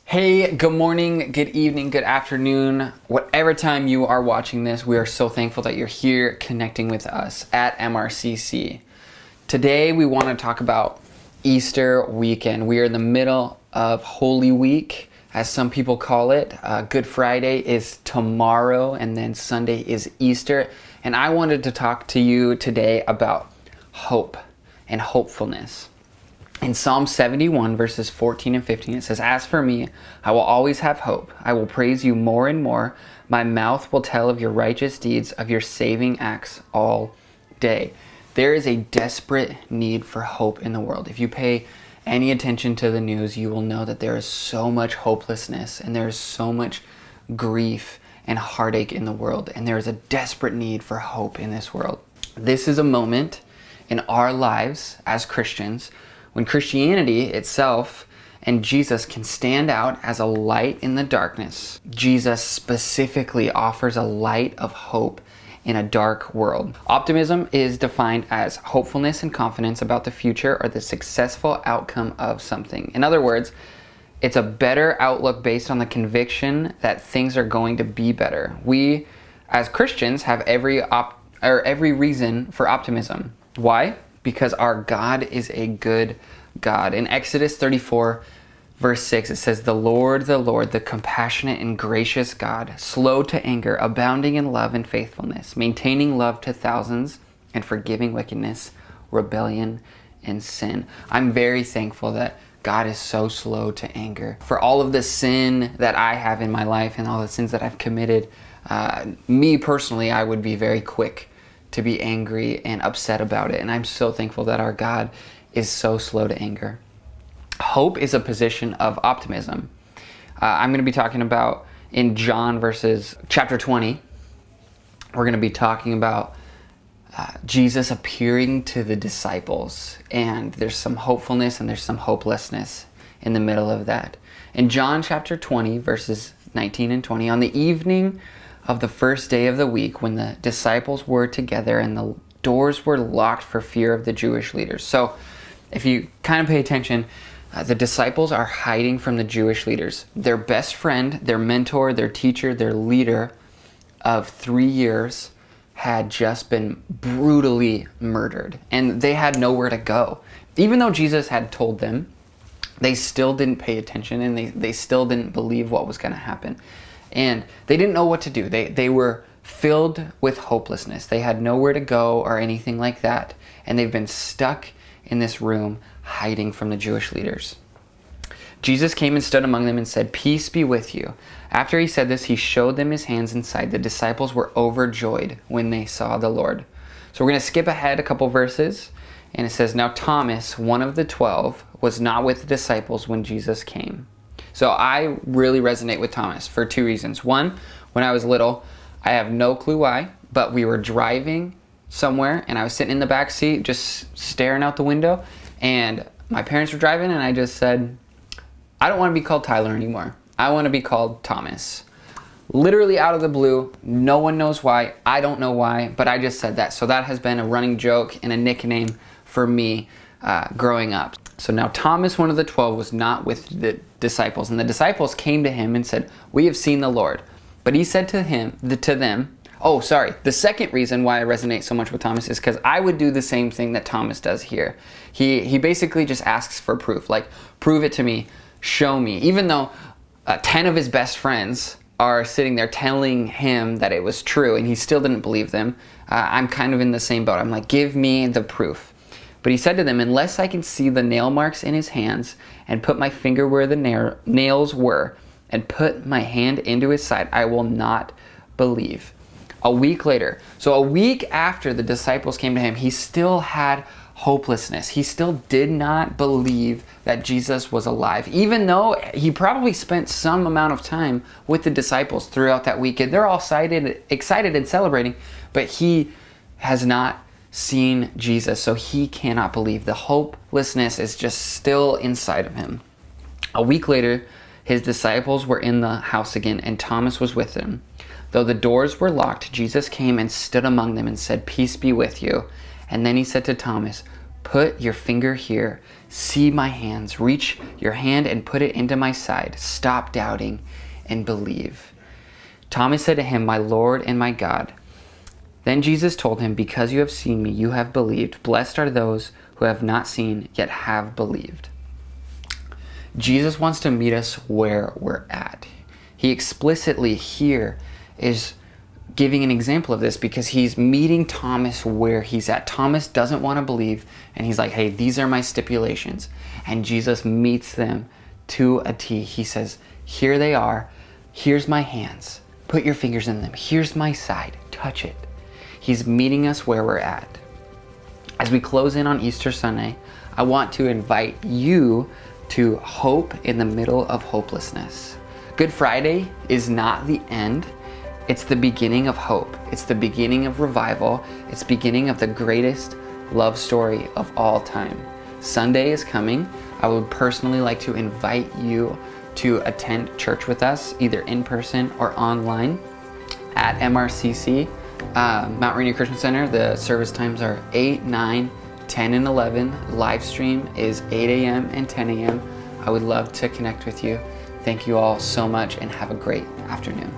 Hey, good morning, good evening, good afternoon, whatever time you are watching this, we are so thankful that you're here connecting with us at MRCC. Today we want to talk about Easter weekend. We are in the middle of Holy Week, as some people call it. Good Friday is tomorrow, and then Sunday is Easter. And I wanted to talk to you today about hope and hopefulness. In Psalm 71, verses 14 and 15, it says, "As for me, I will always have hope. I will praise you more and more. My mouth will tell of your righteous deeds, of your saving acts all day." There is a desperate need for hope in the world. If you pay any attention to the news, you will know that there is so much hopelessness and there is so much grief and heartache in the world. And there is a desperate need for hope in this world. This is a moment in our lives as Christians when Christianity itself and Jesus can stand out as a light in the darkness. Jesus specifically offers a light of hope in a dark world. Optimism is defined as hopefulness and confidence about the future or the successful outcome of something. In other words, it's a better outlook based on the conviction that things are going to be better. We, as Christians, have every reason for optimism. Why? Because our God is a good God. In Exodus 34, verse 6, it says, the Lord, the compassionate and gracious God, slow to anger, abounding in love and faithfulness, maintaining love to thousands, and forgiving wickedness, rebellion, and sin." I'm very thankful that God is so slow to anger. For all of the sin that I have in my life and all the sins that I've committed, me personally, I would be very quick to be angry and upset about it. And I'm so thankful that our God is so slow to anger. Hope is a position of optimism. I'm going to be talking about in John chapter 20, we're going to be talking about Jesus appearing to the disciples. And there's some hopefulness and there's some hopelessness in the middle of that. In John chapter 20, verses 19 and 20, on the evening of the first day of the week, when the disciples were together and the doors were locked for fear of the Jewish leaders. So if you kind of pay attention, the disciples are hiding from the Jewish leaders. Their best friend, their mentor, their teacher, their leader of 3 years had just been brutally murdered, and they had nowhere to go. Even though Jesus had told them, they still didn't pay attention, and they still didn't believe what was going to happen. And they didn't know what to do. They were filled with hopelessness. They had nowhere to go or anything like that. And they've been stuck in this room hiding from the Jewish leaders. Jesus came and stood among them and said, "Peace be with you." After he said this, he showed them his hands and side. The disciples were overjoyed when they saw the Lord. So we're going to skip ahead a couple verses. And it says, "Now Thomas, one of the 12, was not with the disciples when Jesus came." So I really resonate with Thomas for 2 reasons. One, when I was little, I have no clue why, but we were driving somewhere and I was sitting in the back seat just staring out the window, and my parents were driving, and I just said, "I don't want to be called Tyler anymore. I want to be called Thomas." Literally out of the blue. No one knows why. I don't know why, but I just said that. So that has been a running joke and a nickname for me growing up. So now Thomas, one of the 12, was not with the disciples. And the disciples came to him and said, "We have seen the Lord." But he said to them, the second reason why I resonate so much with Thomas is because I would do the same thing that Thomas does here. He basically just asks for proof. Like, prove it to me, show me. Even though 10 of his best friends are sitting there telling him that it was true and he still didn't believe them, I'm kind of in the same boat. I'm like, give me the proof. But he said to them, "Unless I can see the nail marks in his hands and put my finger where the nails were and put my hand into his side, I will not believe." A week later, so a week after the disciples came to him, he still had hopelessness. He still did not believe that Jesus was alive, even though he probably spent some amount of time with the disciples throughout that weekend. They're all excited and celebrating, but he has not seen Jesus, so he cannot believe. The hopelessness is just still inside of him. A week later, his disciples were in the house again, and Thomas was with them. Though the doors were locked, Jesus came and stood among them and said, "Peace be with you." And then he said to Thomas, Put your finger here. See my hands. Reach your hand and put it into my side. Stop doubting and believe." Thomas said to him, "My Lord and my God." Then Jesus told him, "Because you have seen me, you have believed. Blessed are those who have not seen, yet have believed." Jesus wants to meet us where we're at. He explicitly here is giving an example of this because he's meeting Thomas where he's at. Thomas doesn't want to believe, and he's like, "Hey, these are my stipulations." And Jesus meets them to a T. He says, "Here they are. Here's my hands. Put your fingers in them. Here's my side. Touch it." He's meeting us where we're at. As we close in on Easter Sunday, I want to invite you to hope in the middle of hopelessness. Good Friday is not the end. It's the beginning of hope. It's the beginning of revival. It's the beginning of the greatest love story of all time. Sunday is coming. I would personally like to invite you to attend church with us, either in person or online at MRCC, Mount Rainier Christian Center. The service times are 8, 9, 10, and 11. Live stream is 8 a.m. and 10 a.m. I would love to connect with you. Thank you all so much and have a great afternoon.